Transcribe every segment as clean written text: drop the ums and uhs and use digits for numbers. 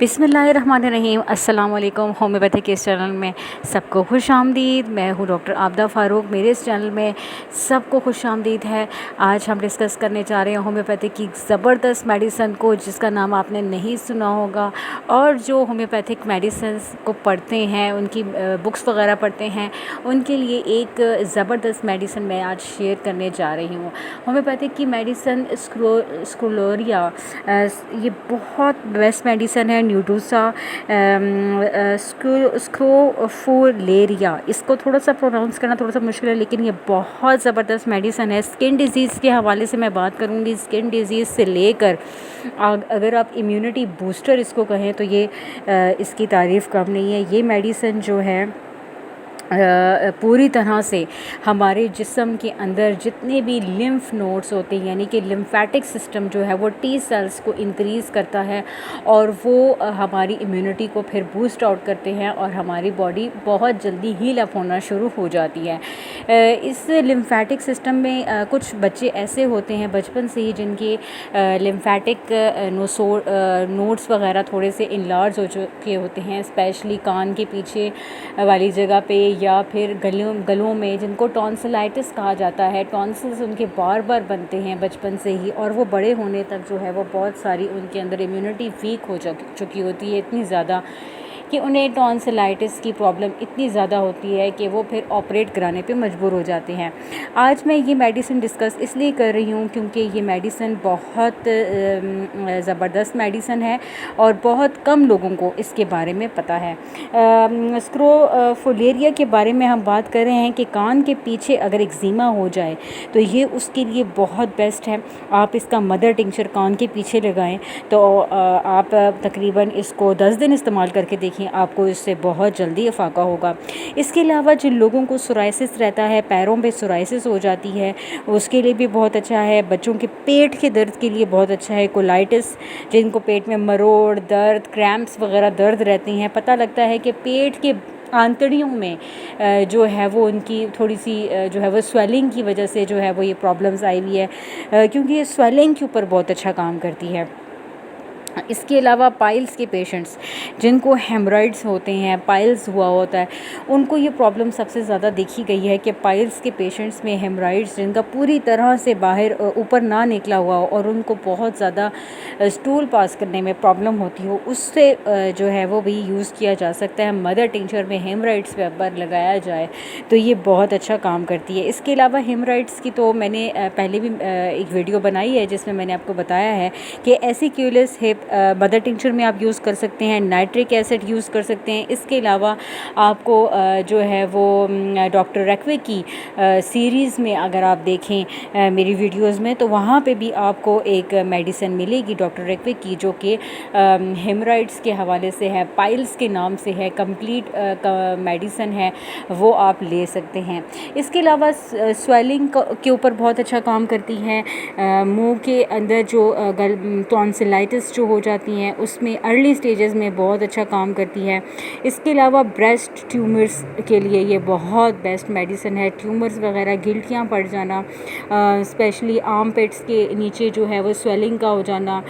बिस्मिल्लाहिर्रहमानिर्रहीम। अस्सलाम वालेकुम। होम्योपैथिक के इस चैनल में सबको खुश आमदीद। मैं हूँ डॉक्टर आबदा फ़ारूक। मेरे इस चैनल में सबको खुश आमदीद है। आज हम डिस्कस करने जा रहे हैं होम्योपैथिक की ज़बरदस्त मेडिसन को, जिसका नाम आपने नहीं सुना होगा। और जो होम्योपैथिक मेडिसन्स को पढ़ते हैं, उनकी बुक्स वगैरह पढ़ते हैं, उनके लिए एक ज़बरदस्त मेडिसन मैं आज शेयर करने जा रही हूँ। होम्योपैथिक की मेडिसन स्क्रोलोरिया, ये बहुत बेस्ट मेडिसन है। न्यूडूसा स्क्रोफोलेरिया, इसको थोड़ा सा प्रोनाउंस करना थोड़ा सा मुश्किल है, लेकिन ये बहुत ज़बरदस्त मेडिसन है। स्किन डिजीज़ के हवाले से मैं बात करूँगी। स्किन डिजीज़ से लेकर अगर आप इम्यूनिटी बूस्टर इसको कहें तो ये इसकी तारीफ़ कम नहीं है। ये मेडिसन जो है पूरी तरह से हमारे जिस्म के अंदर जितने भी लिम्फ नोड्स होते हैं, यानी कि लिम्फेटिक सिस्टम जो है वो टी सेल्स को इंक्रीज़ करता है और वो हमारी इम्यूनिटी को फिर बूस्ट आउट करते हैं और हमारी बॉडी बहुत जल्दी हील अप होना शुरू हो जाती है। इस लिम्फेटिक सिस्टम में कुछ बच्चे ऐसे होते हैं बचपन से ही जिनके लिम्फेटिक नोड्स वगैरह थोड़े से इनलार्ज हो चुके होते हैं, स्पेशली कान के पीछे वाली जगह पे या फिर गलों में, जिनको टॉन्सिलाइटिस कहा जाता है। टॉन्सिल्स उनके बार बार बनते हैं बचपन से ही, और वो बड़े होने तक जो है वो बहुत सारी उनके अंदर इम्यूनिटी वीक हो चुकी होती है, इतनी ज़्यादा कि उन्हें टॉन्सिलाइटिस की प्रॉब्लम इतनी ज़्यादा होती है कि वो फिर ऑपरेट कराने पे मजबूर हो जाते हैं। आज मैं ये मेडिसिन डिस्कस इसलिए कर रही हूँ क्योंकि ये मेडिसिन बहुत ज़बरदस्त मेडिसिन है और बहुत कम लोगों को इसके बारे में पता है। स्क्रोफोलेरिया के बारे में हम बात कर रहे हैं कि कान के पीछे अगर एक्जिमा हो जाए तो ये उसके लिए बहुत बेस्ट है। आप इसका मदर टिंक्चर कान के पीछे लगाएं तो आप तकरीबन इसको 10 दिन इस्तेमाल करके देखें, आपको इससे बहुत जल्दी इफाका होगा। इसके अलावा जिन लोगों को सोराइसिस रहता है, पैरों पे सोराइसिस हो जाती है, उसके लिए भी बहुत अच्छा है। बच्चों के पेट के दर्द के लिए बहुत अच्छा है। कोलाइटिस, जिनको पेट में मरोड़ दर्द, क्रैम्प्स वगैरह दर्द रहती हैं, पता लगता है कि पेट के आंतड़ियों में जो है वो उनकी थोड़ी सी जो है वो स्वेलिंग की वजह से जो है वो ये प्रॉब्लम्स आई हुई है, क्योंकि ये स्वेलिंग के ऊपर बहुत अच्छा काम करती है। इसके अलावा पाइल्स के पेशेंट्स, जिनको हेमरॉइड्स होते हैं, पाइल्स हुआ होता है, उनको ये प्रॉब्लम सबसे ज़्यादा देखी गई है कि पाइल्स के पेशेंट्स में हेमरॉइड्स जिनका पूरी तरह से बाहर ऊपर ना निकला हुआ हो और उनको बहुत ज़्यादा स्टूल पास करने में प्रॉब्लम होती हो, उससे जो है वो भी यूज़ किया जा सकता है। मदर टिंक्चर में हेमरॉइड्स पे अगर लगाया जाए तो ये बहुत अच्छा काम करती है। इसके अलावा हेमरॉइड्स की तो मैंने पहले भी एक वीडियो बनाई है जिसमें मैंने आपको बताया है कि एसिक्यूलस हिप मदर टिंक्चर में आप यूज़ कर सकते हैं, नाइट्रिक एसिड यूज़ कर सकते हैं। इसके अलावा आपको जो है वो डॉक्टर रैकवे की सीरीज़ में अगर आप देखें मेरी वीडियोस में, तो वहाँ पे भी आपको एक मेडिसिन मिलेगी डॉक्टर रैकवे की, जो कि हेमरॉइड्स के हवाले से है, पाइल्स के नाम से है, कंप्लीट मेडिसिन है, वो आप ले सकते हैं। इसके अलावा स्वेलिंग के ऊपर बहुत अच्छा काम करती है। मुंह के अंदर जो टॉन्सिलाइटिस जो हो जाती हैं उसमें अर्ली स्टेजेस में बहुत अच्छा काम करती है। इसके अलावा ब्रेस्ट ट्यूमर्स के लिए ये बहुत बेस्ट मेडिसिन है। ट्यूमर्स वगैरह, गिल्टियाँ पड़ जाना, स्पेशली आर्म पिट्स के नीचे जो है वो स्वेलिंग का हो जाना,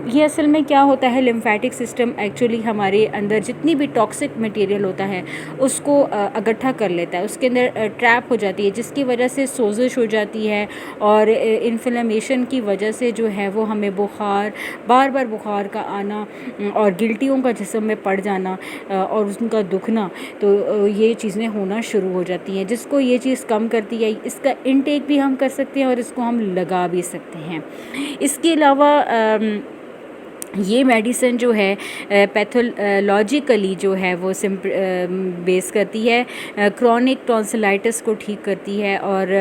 ये असल में क्या होता है, लिम्फेटिक सिस्टम एक्चुअली हमारे अंदर जितनी भी टॉक्सिक मटेरियल होता है उसको इकट्ठा कर लेता है, उसके अंदर ट्रैप हो जाती है, जिसकी वजह से सोजिश हो जाती है और इन्फ्लेमेशन की वजह से जो है वो हमें बुखार, बार बार बुखार का आना और गिल्टियों का जिस्म में पड़ जाना और उनका दुखना, तो ये चीज़ें होना शुरू हो जाती हैं, जिसको ये चीज़ कम करती है। इसका इनटेक भी हम कर सकते हैं और इसको हम लगा भी सकते हैं। इसके अलावा ये मेडिसिन जो है पैथोलॉजिकली जो है वो बेस करती है, क्रॉनिक टॉन्सिलाइटिस को ठीक करती है और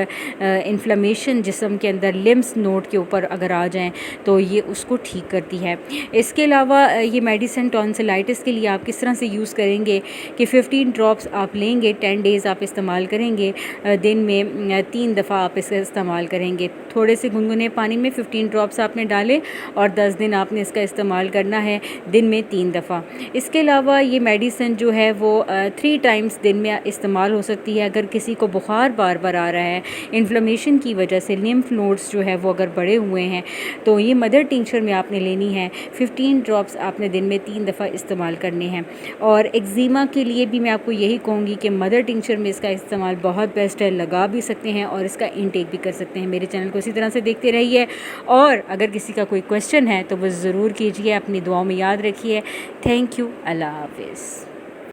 इन्फ्लेमेशन जिस्म के अंदर लिम्स नोड के ऊपर अगर आ जाएं तो ये उसको ठीक करती है। इसके अलावा ये मेडिसिन टॉन्सिलाइटिस के लिए आप किस तरह से यूज़ करेंगे कि 15 ड्रॉप्स आप लेंगे, 10 डेज़ आप इस्तेमाल करेंगे, दिन में 3 दफ़ा आप इसका इस्तेमाल करेंगे। थोड़े से गुनगुने पानी में 15 ड्रॉप्स आपने डाले और 10 दिन आपने इसका इस्तेमाल करना है, दिन में 3 दफ़ा। इसके अलावा ये मेडिसिन जो है वो 3 टाइम्स दिन में इस्तेमाल हो सकती है। अगर किसी को बुखार बार बार आ रहा है, इन्फ्लेमेशन की वजह से लिम्फ नोड्स जो है वो अगर बड़े हुए हैं, तो ये मदर टिंचर में आपने लेनी है। 15 ड्रॉप्स आपने दिन में 3 दफ़ा इस्तेमाल करने हैं। और एक्जिमा के लिए भी मैं आपको यही कहूँगी कि मदर टिंचर में इसका इस्तेमाल बहुत बेस्ट है, लगा भी सकते हैं और इसका इनटेक भी कर सकते हैं। मेरे चैनल को इसी तरह से देखते रहिए और अगर किसी का कोई क्वेश्चन है तो वो ज़रूर कीजिए। अपनी दुआओं में याद रखिए। Thank you. अल्लाह हाफ़िज़।